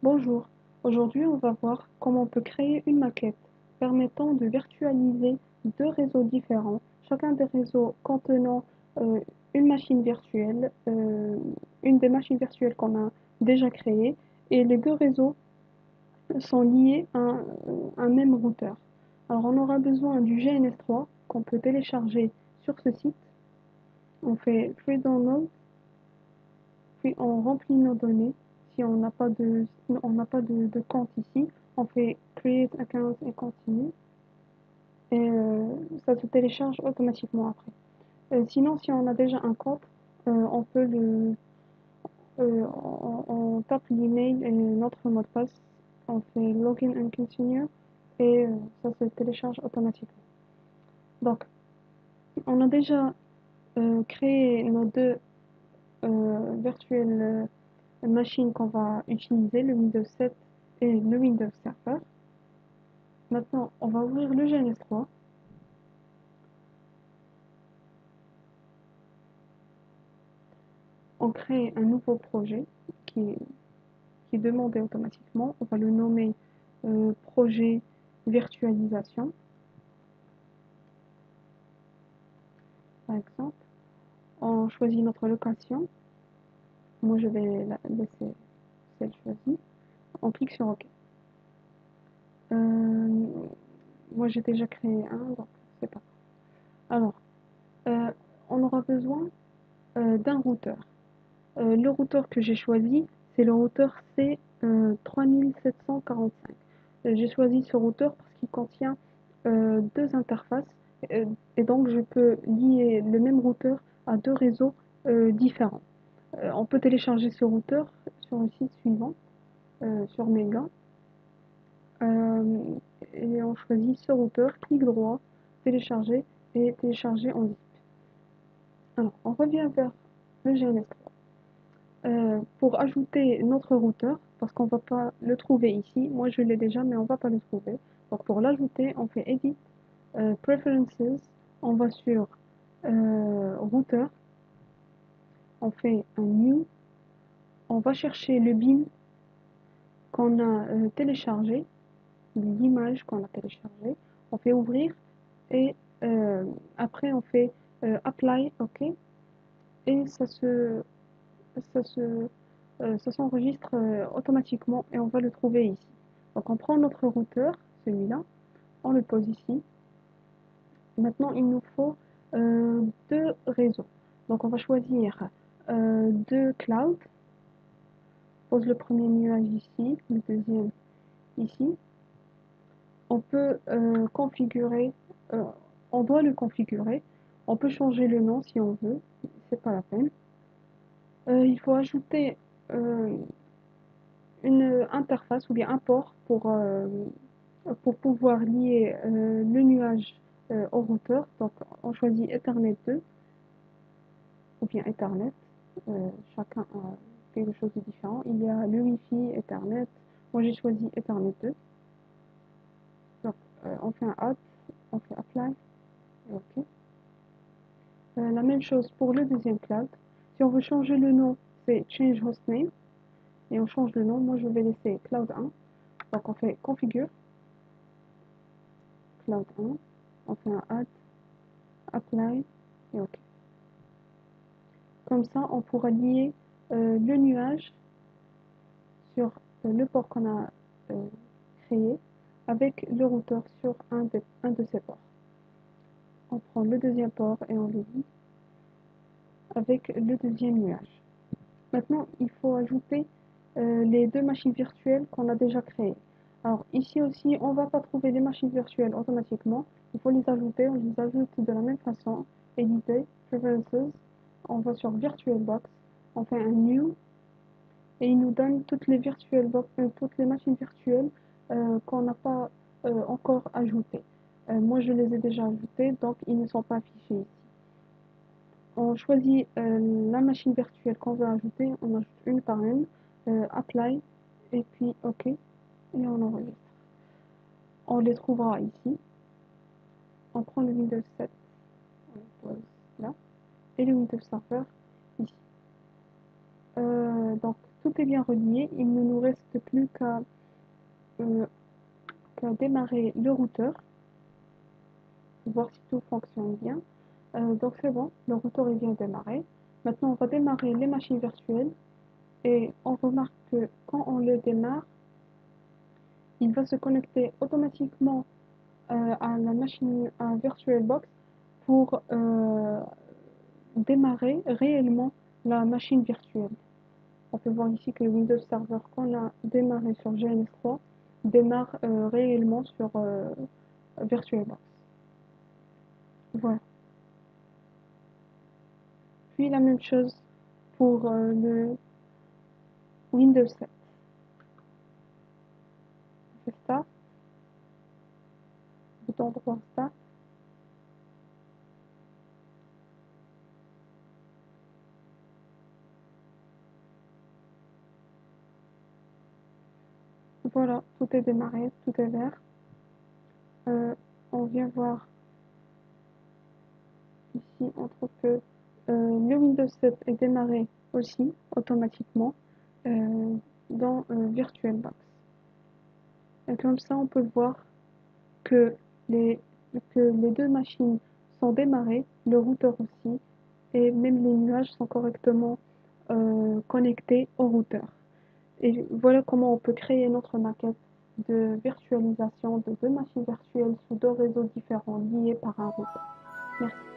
Bonjour, aujourd'hui on va voir comment on peut créer une maquette permettant de virtualiser deux réseaux différents, chacun des réseaux contenant euh, une machine virtuelle, une des machines virtuelles qu'on a déjà créées, et les deux réseaux sont liés à un même routeur. Alors on aura besoin du GNS3 qu'on peut télécharger sur ce site. On fait free download, puis on remplit nos données. Si on n'a pas de compte ici, on fait create account et continue. Et ça se télécharge automatiquement après. Sinon, si on a déjà un compte, on peut on tape l'email et notre mot de passe, on fait login and continue et ça se télécharge automatiquement. Donc, on a déjà créé nos deux virtuelles machines qu'on va utiliser, le Windows 7 et le Windows Server. Maintenant, on va ouvrir le GNS3. On crée un nouveau projet qui, qui est demandé automatiquement. On va le nommer projet virtualisation, par exemple. On choisit notre location. Moi, je vais la laisser celle choisie. On clique sur OK. Moi, j'ai déjà créé un, donc c'est pas grave. Alors, euh, on aura besoin d'un routeur. Le routeur que j'ai choisi, c'est le routeur C3745. J'ai choisi ce routeur parce qu'il contient deux interfaces et donc je peux lier le même routeur à deux réseaux différents. On peut télécharger ce routeur sur le site suivant, sur Mega, euh, et on choisit ce routeur, clic droit, télécharger et télécharger en zip. Alors, on revient vers le GNS3. Pour ajouter notre routeur, parce qu'on ne va pas le trouver ici, moi je l'ai déjà, mais on ne va pas le trouver. Donc pour l'ajouter, on fait Edit, Preferences, on va sur Routeur, on fait un New, on va chercher le bin qu'on a téléchargé, l'image qu'on a téléchargée, on fait Ouvrir et après on fait Apply, OK, et ça se ça s'enregistre automatiquement et on va le trouver ici. Donc on prend notre routeur, celui-là, on le pose ici. Maintenant, il nous faut deux réseaux. Donc on va choisir deux clouds. Pose le premier nuage ici, le deuxième ici. On peut configurer, euh, on doit le configurer. On peut changer le nom si on veut, c'est pas la peine. Il faut ajouter une interface ou bien un port pour pouvoir lier le nuage au routeur. Donc on choisit Ethernet 2 ou bien Ethernet. Chacun a quelque chose de différent. Il y a le Wi-Fi, Ethernet. Moi j'ai choisi Ethernet 2. Donc on fait un add, on fait apply et OK. La même chose pour le deuxième cloud. Si on veut changer le nom, c'est change hostname et on change le nom. Moi je vais laisser cloud 1. Donc on fait configure cloud 1, on fait un add, apply et OK. Comme ça, on pourra lier le nuage sur le port qu'on a euh, créé avec le routeur sur un de ces ports. On prend le deuxième port et on le lie avec le deuxième nuage. Maintenant, il faut ajouter les deux machines virtuelles qu'on a déjà créées. Alors ici aussi, on ne va pas trouver les machines virtuelles automatiquement. Il faut les ajouter. On les ajoute de la même façon. Éditer, Preferences. On va sur VirtualBox. On fait un New. Et il nous donne toutes les toutes les machines virtuelles qu'on n'a pas encore ajoutées. Moi, je les ai déjà ajoutées, donc ils ne sont pas affichés ici. On choisit la machine virtuelle qu'on veut ajouter, on ajoute une par une, Apply, et puis OK, et on enregistre. On les trouvera ici. On prend le Windows 7, on le pose là, et le Windows Server ici. Donc, tout est bien relié, il ne nous reste plus euh, qu'à démarrer le routeur, voir si tout fonctionne bien. Donc c'est bon, le routeur est bien démarré. Maintenant, on va démarrer les machines virtuelles et on remarque que quand on les démarre, il va se connecter automatiquement à la machine, à VirtualBox pour démarrer réellement la machine virtuelle. On peut voir ici que le Windows Server qu'on a démarré sur GNS3 démarre réellement sur VirtualBox. Voilà. Puis la même chose pour le Windows 7. C'est ça, bouton droit Start. Voilà, tout est démarré, tout est vert. On vient voir ici, on trouve que le Windows 7 est démarré aussi automatiquement euh, dans VirtualBox. Et comme ça, on peut voir que les, que les deux machines sont démarrées, le routeur aussi, et même les nuages sont correctement connectés au routeur. Et voilà comment on peut créer notre maquette de virtualisation de deux machines virtuelles sous deux réseaux différents liés par un routeur. Merci.